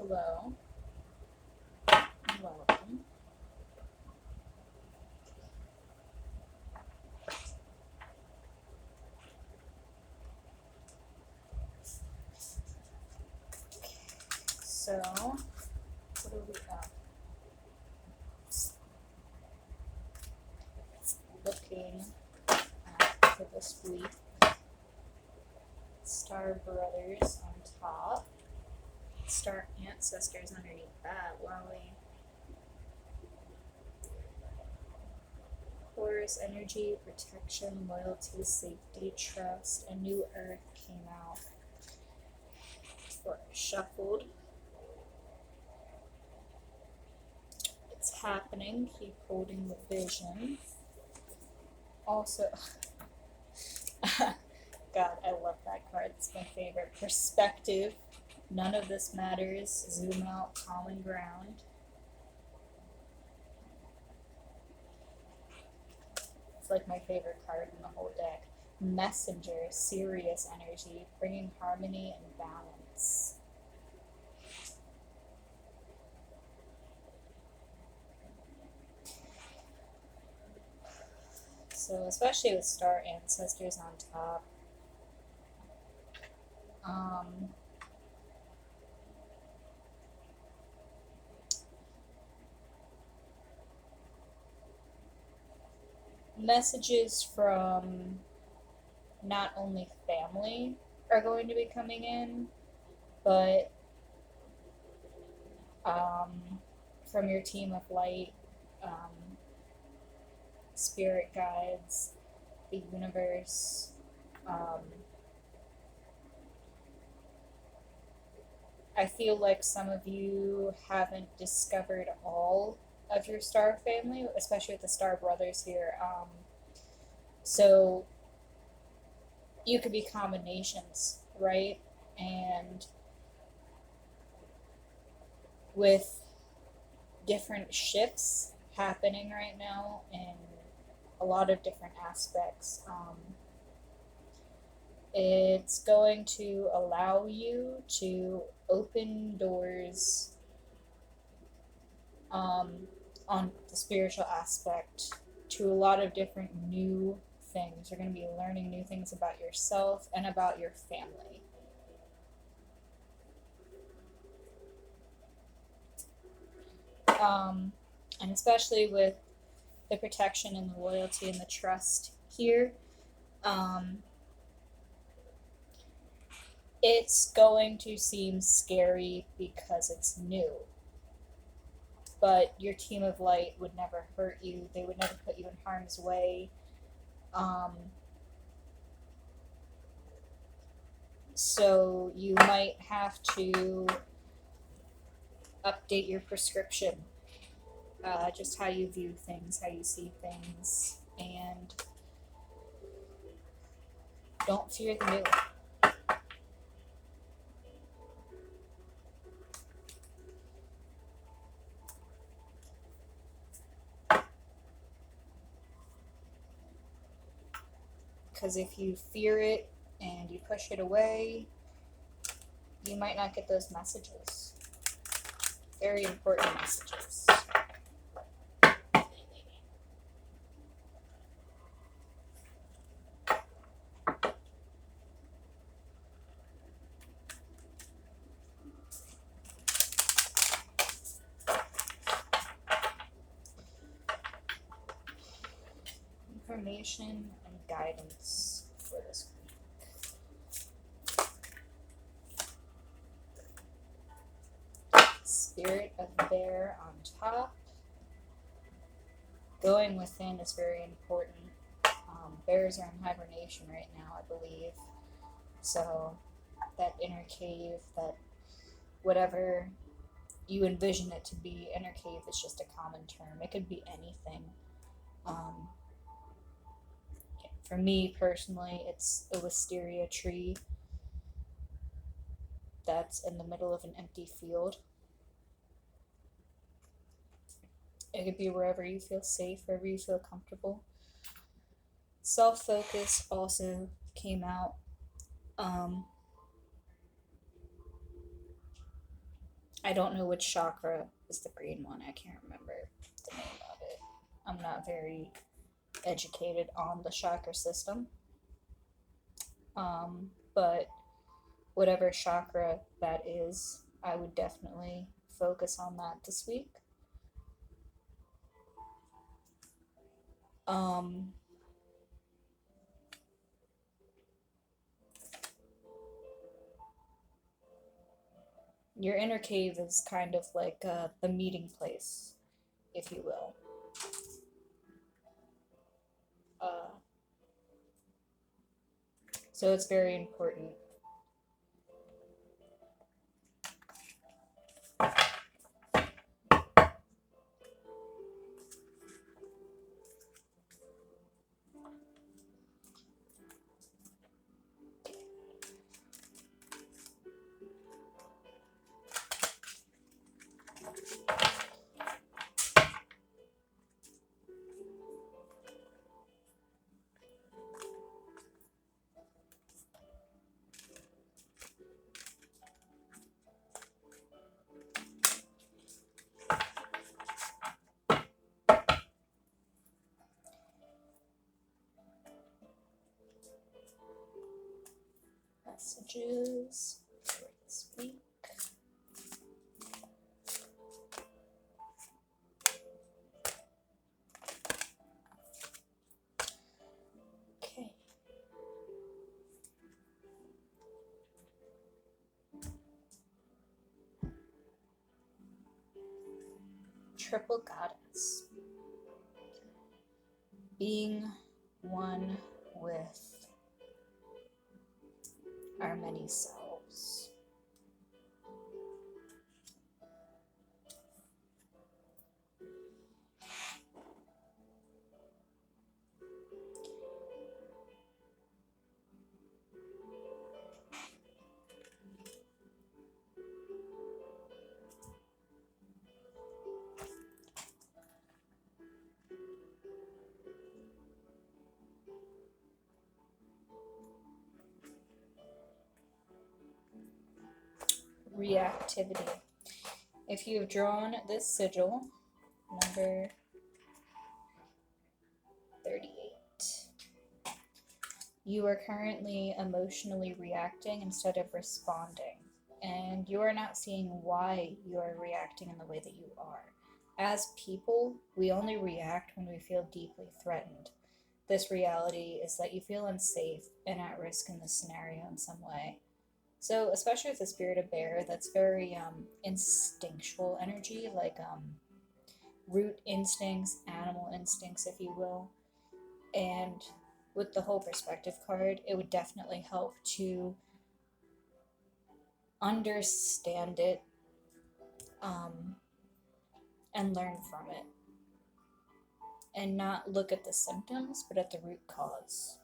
Hello. Welcome. So, what are we looking at for this week? Star Brothers on top. Star Ancestors underneath that. Wowie. Horus energy, protection, loyalty, safety, trust. A new earth came out. Or shuffled. It's happening. Keep holding the vision. Also, God, I love that card. It's my favorite. Perspective. None of this matters. Zoom out. Common ground. It's like my favorite card in the whole deck. Messenger. Serious energy. Bringing harmony and balance. So, especially with Star Ancestors on top, messages from not only family are going to be coming in, but from your team of light, spirit guides, the universe. I feel like some of you haven't discovered all of your star family, especially with the Star Brothers here. So you could be combinations, right? And with different shifts happening right now in a lot of different aspects, it's going to allow you to open doors on the spiritual aspect to a lot of different new things. You're going to be learning new things about yourself and about your family. And especially with the protection and the loyalty and the trust here, it's going to seem scary because it's new. But your team of light would never hurt you, they would never put you in harm's way. So you might have to update your prescription, just how you view things, how you see things, and don't fear the new. Because if you fear it and you push it away, you might not get those messages. Very important messages. Information and guidance for this week. Spirit of Bear on top. Going within is very important. Bears are in hibernation right now, I believe. So that inner cave, that whatever you envision it to be, inner cave is just a common term. It could be anything. For me personally, it's a wisteria tree that's in the middle of an empty field. It could be wherever you feel safe, wherever you feel comfortable. Self-focus also came out. I don't know which chakra is the green one. I can't remember the name of it. I'm not very educated on the chakra system. But whatever chakra that is, I would definitely focus on that this week. Um, your inner cave is kind of like the meeting place, if you will. Uh, so it's very important. Messages for this week. Okay. Triple Goddess. Being one with our many selves. Reactivity. If you have drawn this sigil, number 38, you are currently emotionally reacting instead of responding, and you are not seeing why you are reacting in the way that you are. As people, we only react when we feel deeply threatened. This reality is that you feel unsafe and at risk in this scenario in some way. So, especially with the spirit of bear, that's very instinctual energy, like root instincts, animal instincts, if you will. And with the whole perspective card, it would definitely help to understand it um, and learn from it. And not look at the symptoms, but at the root cause.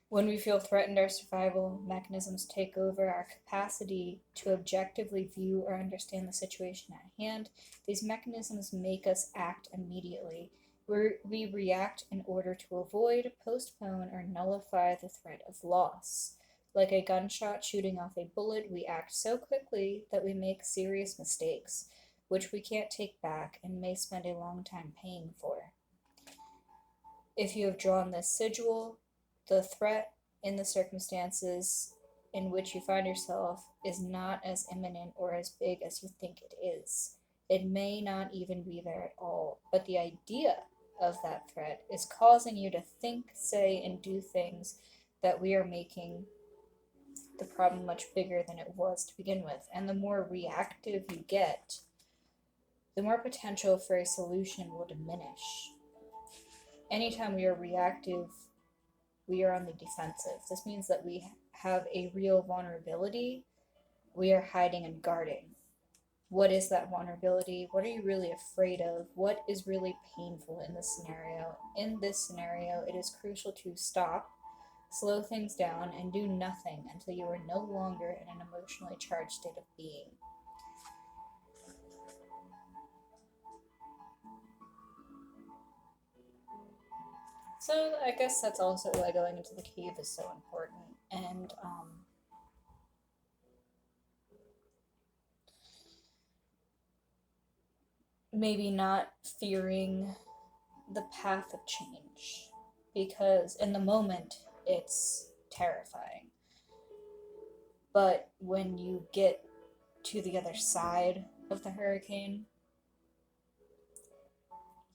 When we feel threatened, our survival mechanisms take over our capacity to objectively view or understand the situation at hand. These mechanisms make us act immediately. We react in order to avoid, postpone, or nullify the threat of loss. Like a gunshot shooting off a bullet, we act so quickly that we make serious mistakes, which we can't take back and may spend a long time paying for. If you have drawn this sigil, the threat in the circumstances in which you find yourself is not as imminent or as big as you think it is. It may not even be there at all, but the idea of that threat is causing you to think, say, and do things that we are making the problem much bigger than it was to begin with. And the more reactive you get, the more potential for a solution will diminish. Anytime we are reactive, we are on the defensive. This means that we have a real vulnerability. We are hiding and guarding. What is that vulnerability? What are you really afraid of? What is really painful in this scenario? In this scenario, it is crucial to stop, slow things down, and do nothing until you are no longer in an emotionally charged state of being. So I guess that's also why going into the cave is so important. And maybe not fearing the path of change, because in the moment it's terrifying. But when you get to the other side of the hurricane,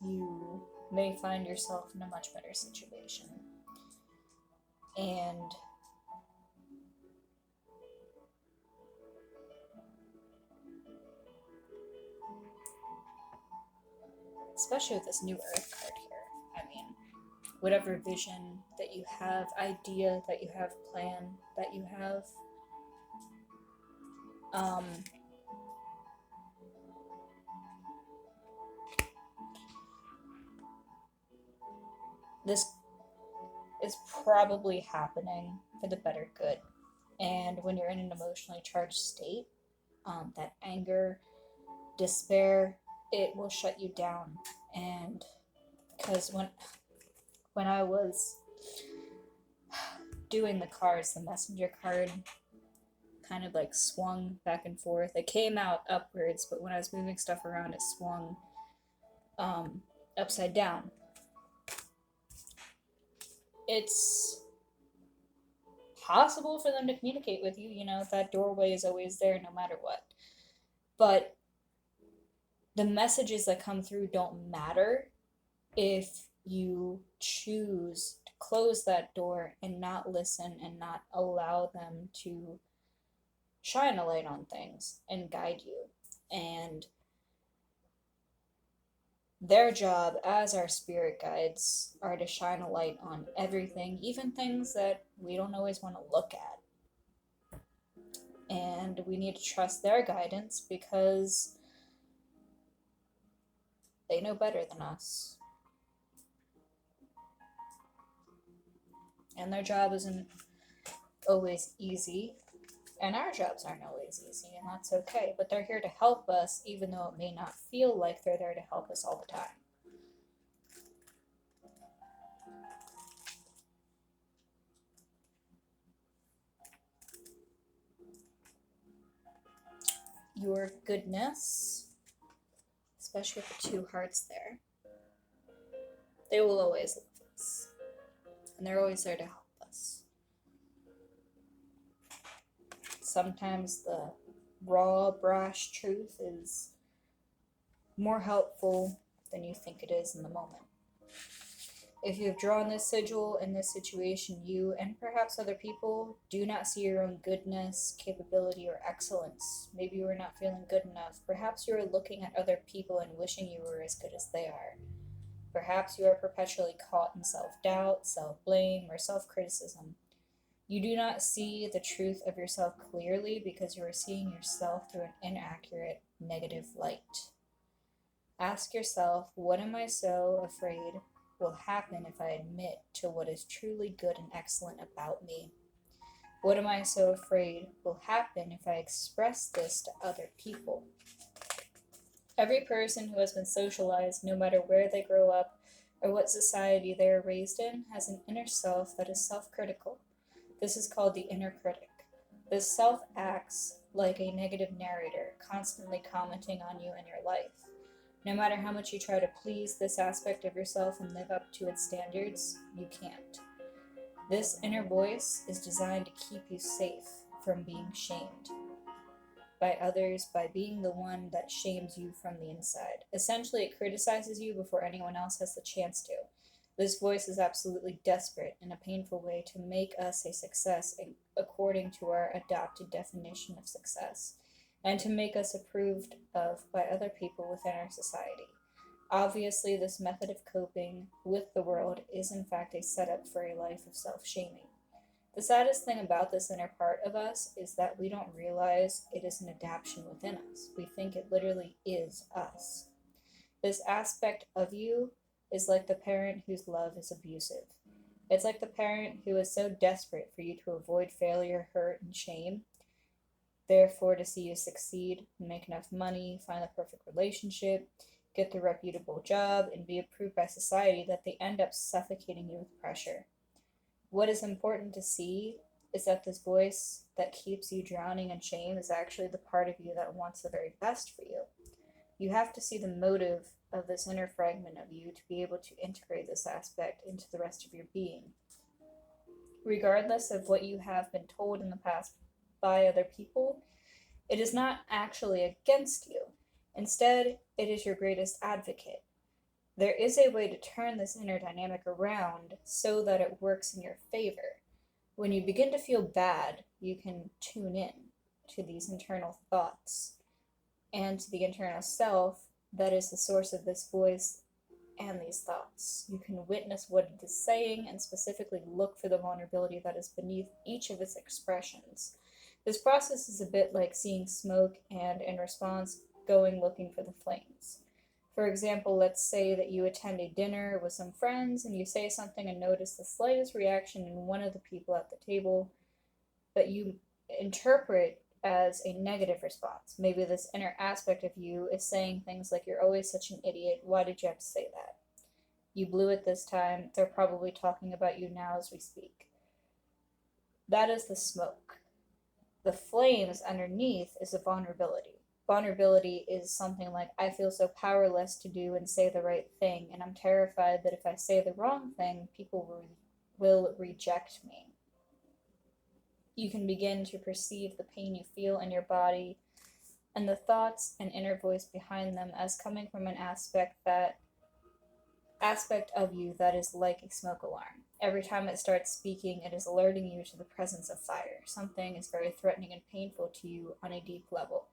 you may find yourself in a much better situation. And especially with this new Earth card here, I mean, whatever vision that you have, idea that you have, plan that you have, um, this is probably happening for the better good. And when you're in an emotionally charged state, that anger, despair, it will shut you down. And because when I was doing the cards, the messenger card kind of like swung back and forth. It came out upwards, but when I was moving stuff around, it swung upside down. It's possible for them to communicate with you, you know, that doorway is always there no matter what. But the messages that come through don't matter if you choose to close that door and not listen and not allow them to shine a light on things and guide you. And their job as our spirit guides are to shine a light on everything, even things that we don't always want to look at. And we need to trust their guidance because they know better than us. And their job isn't always easy, and our jobs aren't always easy, and that's okay. But they're here to help us, even though it may not feel like they're there to help us all the time. Your goodness, especially with the 2 hearts there, they will always love us. And they're always there to help us. Sometimes the raw, brash truth is more helpful than you think it is in the moment. If you have drawn this sigil in this situation, you and perhaps other people do not see your own goodness, capability, or excellence. Maybe you are not feeling good enough. Perhaps you are looking at other people and wishing you were as good as they are. Perhaps you are perpetually caught in self-doubt, self-blame, or self-criticism. You do not see the truth of yourself clearly because you are seeing yourself through an inaccurate, negative light. Ask yourself, what am I so afraid will happen if I admit to what is truly good and excellent about me? What am I so afraid will happen if I express this to other people? Every person who has been socialized, no matter where they grow up or what society they are raised in, has an inner self that is self-critical. This is called the inner critic. This self acts like a negative narrator, constantly commenting on you and your life. No matter how much you try to please this aspect of yourself and live up to its standards, you can't. This inner voice is designed to keep you safe from being shamed by others by being the one that shames you from the inside. Essentially, it criticizes you before anyone else has the chance to. This voice is absolutely desperate in a painful way to make us a success according to our adopted definition of success, and to make us approved of by other people within our society. Obviously, this method of coping with the world is in fact a setup for a life of self-shaming. The saddest thing about this inner part of us is that we don't realize it is an adaptation within us. We think it literally is us. This aspect of you is like the parent whose love is abusive. It's like the parent who is so desperate for you to avoid failure, hurt, and shame, therefore to see you succeed, make enough money, find the perfect relationship, get the reputable job, and be approved by society, that they end up suffocating you with pressure. What is important to see is that this voice that keeps you drowning in shame is actually the part of you that wants the very best for you. You have to see the motive of this inner fragment of you to be able to integrate this aspect into the rest of your being. Regardless of what you have been told in the past by other people, it is not actually against you. Instead, it is your greatest advocate. There is a way to turn this inner dynamic around so that it works in your favor. When you begin to feel bad, you can tune in to these internal thoughts and to the internal self that is the source of this voice and these thoughts. You can witness what it is saying and specifically look for the vulnerability that is beneath each of its expressions. This process is a bit like seeing smoke and, in response, going looking for the flames. For example, let's say that you attend a dinner with some friends and you say something and notice the slightest reaction in one of the people at the table that you interpret as a negative response. Maybe this inner aspect of you is saying things like, "You're always such an idiot. Why did you have to say that? You blew it this time. They're probably talking about you now as we speak." That is the smoke. The flames underneath is a vulnerability. Vulnerability is something like, I feel so powerless to do and say the right thing, and I'm terrified that if I say the wrong thing, people will reject me. You can begin to perceive the pain you feel in your body and the thoughts and inner voice behind them as coming from an aspect of you that is like a smoke alarm. Every time it starts speaking, it is alerting you to the presence of fire. Something is very threatening and painful to you on a deep level,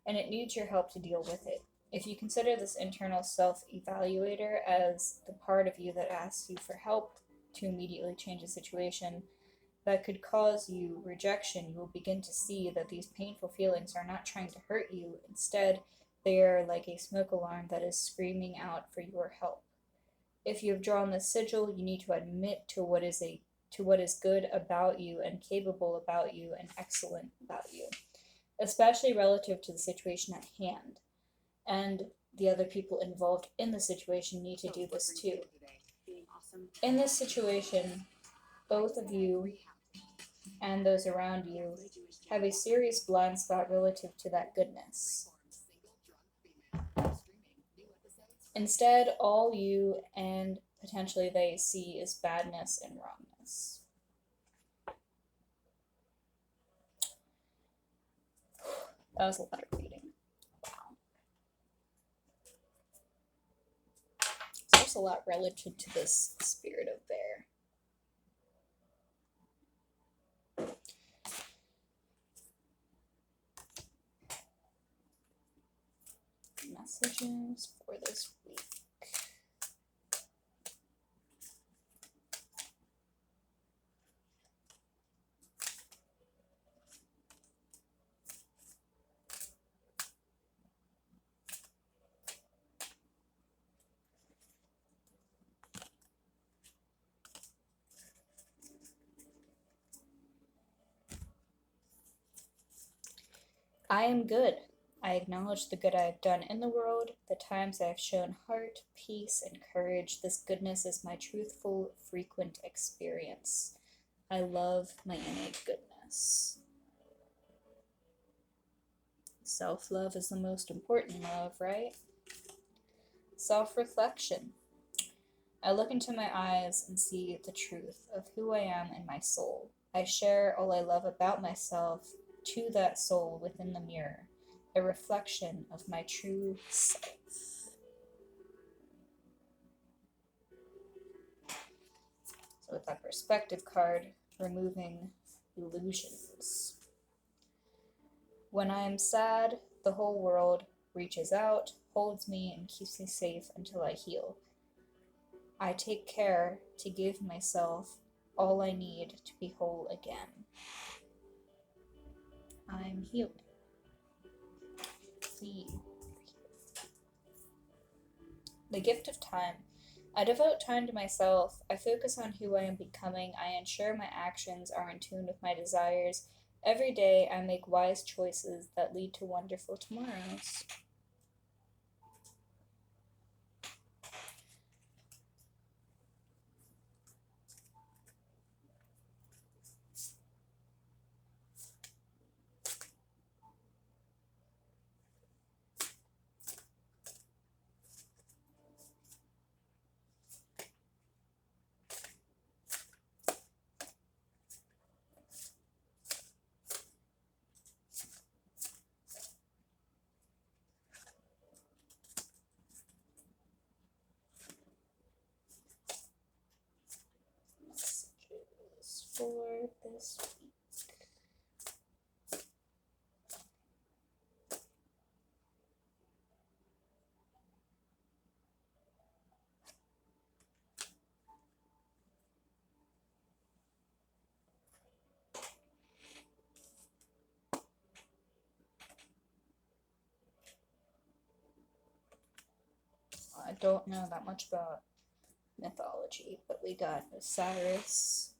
and it needs your help to deal with it. If you consider this internal self-evaluator as the part of you that asks you for help to immediately change a situation that could cause you rejection, you will begin to see that these painful feelings are not trying to hurt you. Instead, they are like a smoke alarm that is screaming out for your help. If you have drawn this sigil, you need to admit to what is good about you and capable about you and excellent about you, especially relative to the situation at hand. And the other people involved in the situation need to do this too. In this situation, both of you and those around you have a serious blind spot relative to that goodness. Instead, all you and potentially they see is badness and wrongness. That was a lot of reading. Wow. So there's a lot relative to this spirit of bear. Messages for this week. I am good. I acknowledge the good I have done in the world, the times I have shown heart, peace, and courage. This goodness is my truthful, frequent experience. I love my innate goodness. Self-love is the most important love, right? Self-reflection. I look into my eyes and see the truth of who I am in my soul. I share all I love about myself to that soul within the mirror, a reflection of my true self. So with that perspective card, removing illusions. When I am sad, the whole world reaches out, holds me, and keeps me safe until I heal. I take care to give myself all I need to be whole again. I'm healed. The gift of time. I devote time to myself. I focus on who I am becoming. I ensure my actions are in tune with my desires. Every day I make wise choices that lead to wonderful tomorrows. this week? I don't know that much about mythology, but we got Osiris,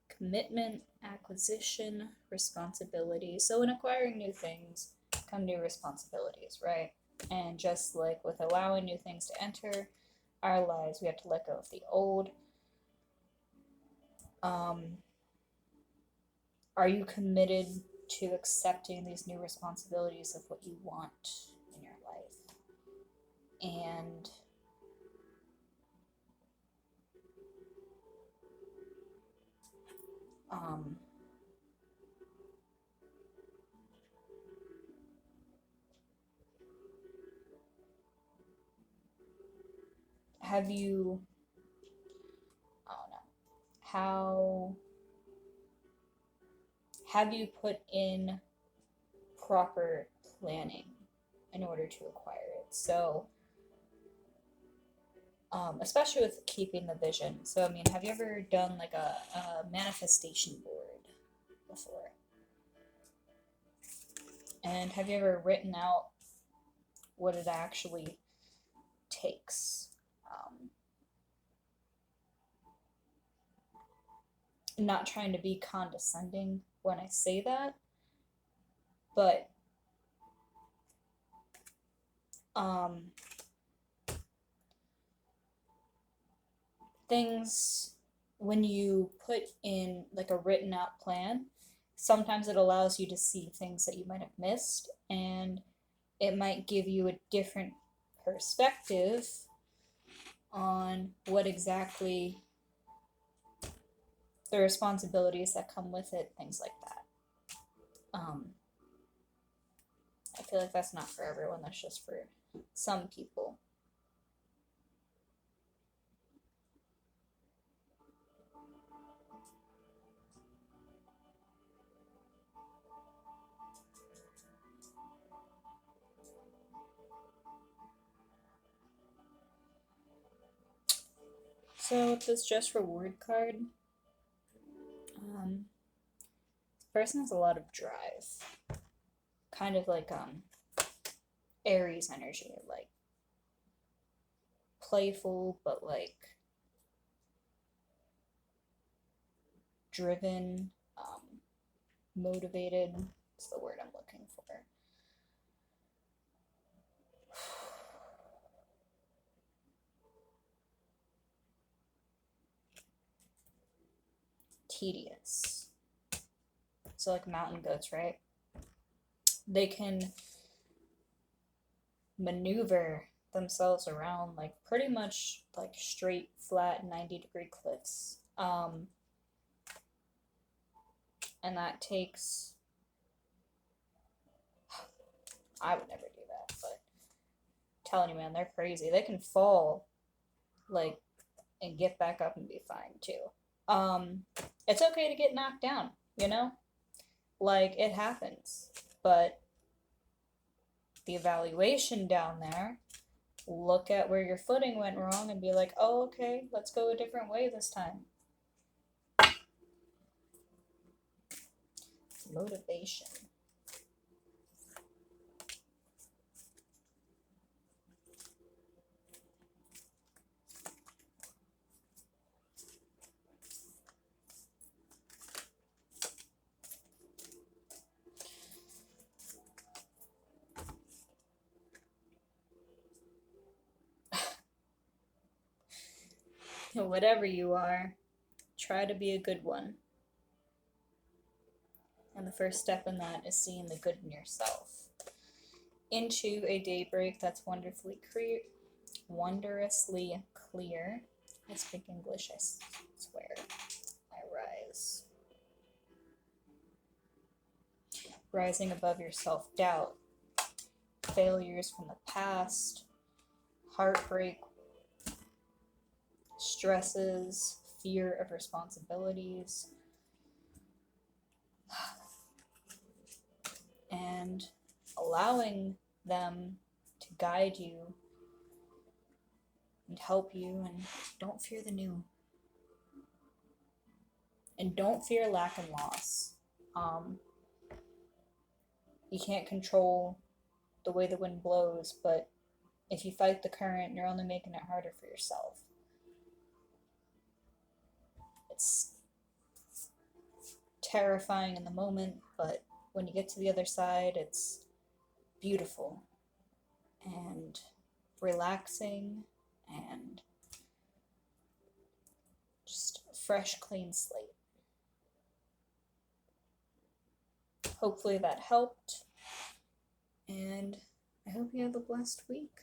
commitment, acquisition, responsibility. So in acquiring new things come new responsibilities, right? And just like with allowing new things to enter our lives, we have to let go of the old. Are you committed to accepting these new responsibilities of what you want in your life? And have you, I don't know, how have you put in proper planning in order to acquire it? So, especially with keeping the vision. So, I mean, have you ever done like a manifestation board before? And have you ever written out what it actually takes? Not trying to be condescending when I say that, but things, when you put in like a written out plan, sometimes it allows you to see things that you might have missed, and it might give you a different perspective on what exactly the responsibilities that come with it, things like that. I feel like that's not for everyone, that's just for some people. So with this just reward card, this person has a lot of drive, kind of like Aries energy, like playful but like driven, motivated. That's the word I'm looking for. Tedious. So like mountain goats, right? They can maneuver themselves around like pretty much like straight, flat, 90-degree cliffs. And that takes. I would never do that, but I'm telling you, man, they're crazy. They can fall, like, and get back up and be fine too. It's okay to get knocked down, you know? Like, it happens. But the evaluation down there, look at where your footing went wrong and be like, oh, okay, let's go a different way this time. Motivation. Whatever you are, try to be a good one. And the first step in that is seeing the good in yourself. Into a daybreak that's wonderfully wondrously clear. I speak English, I swear. I rise. Rising above your self-doubt, failures from the past, heartbreak, stresses, fear of responsibilities, and allowing them to guide you and help you, and don't fear the new. And don't fear lack and loss. Um, you can't control the way the wind blows, but if you fight the current, you're only making it harder for yourself. It's terrifying in the moment, but when you get to the other side, it's beautiful and relaxing and just a fresh, clean slate. Hopefully that helped, and I hope you have a blessed week.